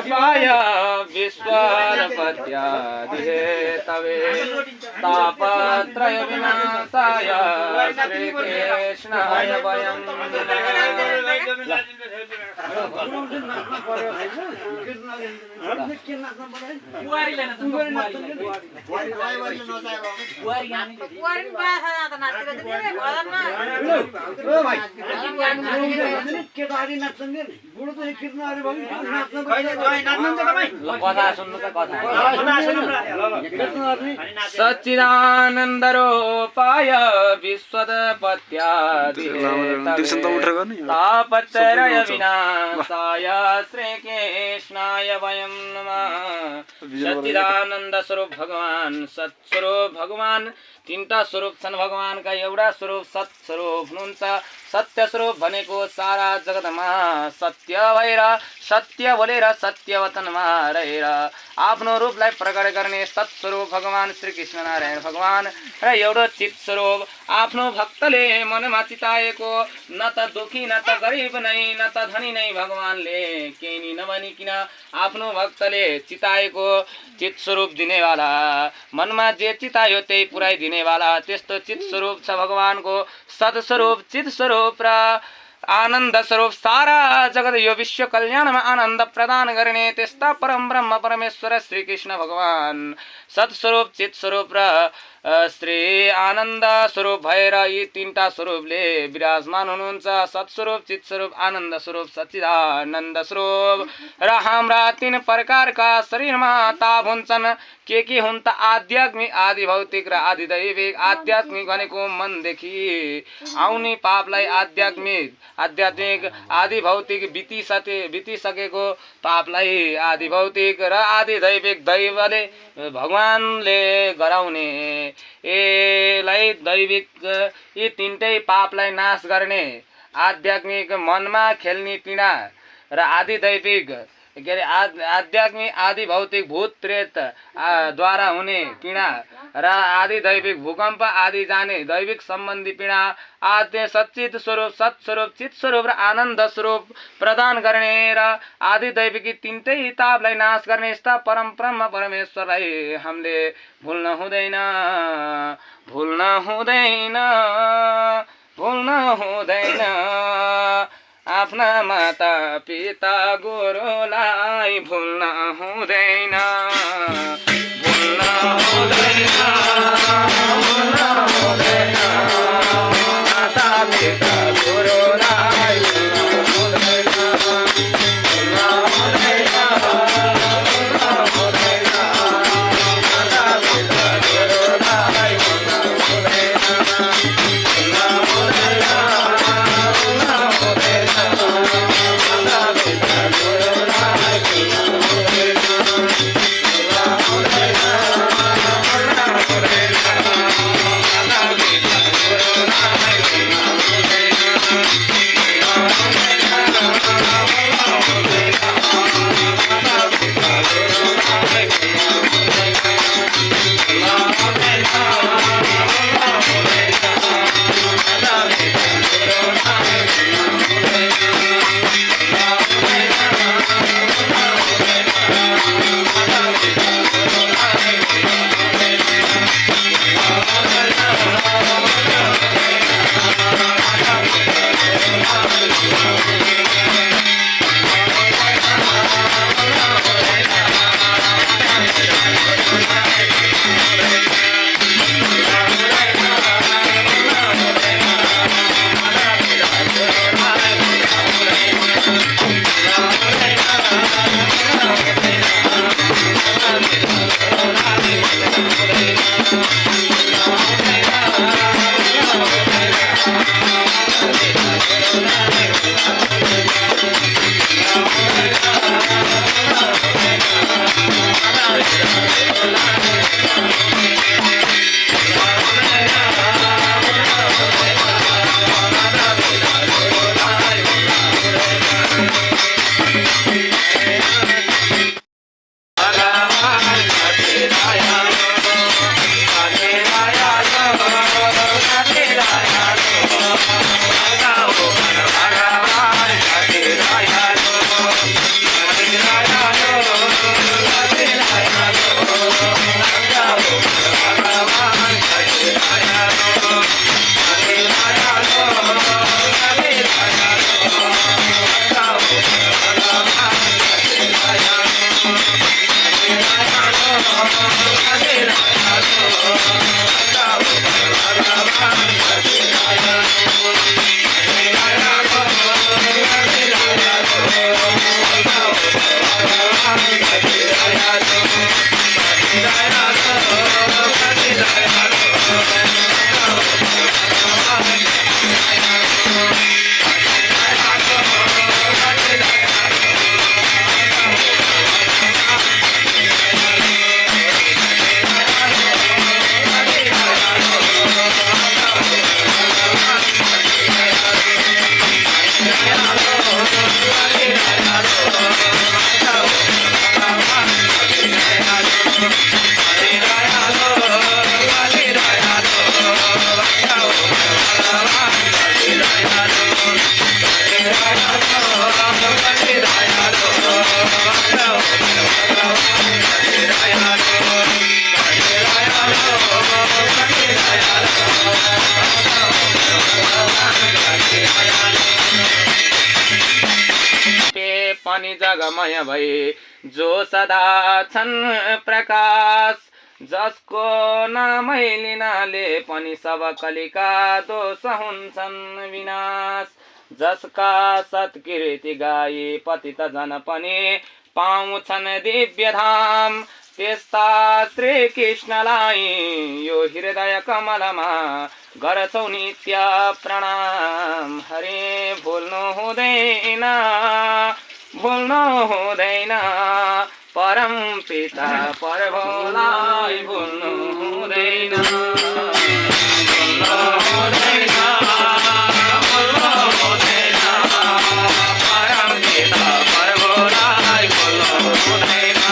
पाय विश्वरपत्यादिहेतवे तापत्रय विनाशाय श्रीकृष्णाय वयं सच्चिदानन्दरूपाय विश्वोत्पत्त्यादिहेतवे तापत्रय विनाशाय श्रीकृष्णाय वयं नमः। सच्चिदानंद स्वरूप भगवान सत्स्वरूप भगवान तीनटा स्वरूप छन् भगवानका एउटा स्वरूप सत्स्वरूप हुनुहुन्छ। सत्य स्वरूप भनेको सारा जगतमा सत्य भएर सत्य बोलेर सत्य वचनमा रहेर आफ्नो रूपलाई प्रकट गर्ने सत्स्वरूप भगवान श्री कृष्ण नारायण भगवान र एउटा चित स्वरूप आफ्नो भक्तले मनमा चिताएको न त दुखी न त गरिब नै न त धनी नै भगवानले केही नि नभनिकिन आफ्नो भक्तले चिताएको चित स्वरूप दिनेवाला मनमा जे चितायो त्यही पुराइदिनेवाला त्यस्तो चित स्वरूप छ भगवानको। सत्स्वरूप चित स्वरूप र आनंद स्वरूप सारा जगत यो विश्व कल्याणमा आनंद प्रदान गर्ने त्यस्ता परम ब्रह्म परमेश्वर श्री कृष्ण भगवान सत्स्वरूप चित स्वरूप र श्री आनंद स्वरूप भएर यी तीनटा स्वरूपले विराजमान हुनुहुन्छ। सत्स्वरूप चित स्वरूप आनंद स्वरूप सच्चिदानंद स्वरूप र हाम्रा तीन प्रकारका शरीरमा ताप हुन्छन् के हुन् त आध्यात्मिक आदि भौतिक र आदि दैविक। आध्यात्मिक भनेको मनदेखि आउने पापलाई आध्यात्मिक आदि भौतिक बितिसकेको पापलाई आदि भौतिक र आदि दैविक दैवले भगवानले गराउने एलाई दैविक यी तीनटै पापलाई नाश गर्ने आध्यात्मिक मनमा खेल्ने पीडा र आदि दैविक के अरे आध्यात्मिक आदि भौतिक भूत प्रेत द्वारा हुने पीडा र आदि दैविक भूकम्प आदि जाने दैविक सम्बन्धी पीडा आद्य सच्चित स्वरूप सत्स्वरूप चित स्वरूप र आनन्द स्वरूप प्रदान गर्ने र आदि दैविक तीनटै तापलाई नाश गर्ने यस्ता परम ब्रह्म परमेश्वरलाई हामीले भुल्न हुँदैन आफ्ना माता पिता गुरुलाई भुल्न हुँदैन माता पिता गुरुलाई जगमय भई जो सदा छन् प्रकाश जसको नामै लिनाले पनि सब कलिका दोष हुन्छन् विनाश जसका सत्कृति गाई पतित जन पनि पाउँछन् दिव्य धाम त्यस्ता श्री कृष्णलाई यो हृदय कमलमा गर्छौ नित्य प्रणाम हरे भुल्नु हुँदैन परम पिता प्रभुलाई भुल्नु हुँदैन परम पिता प्रभुलाई भुल्नु हुँदैन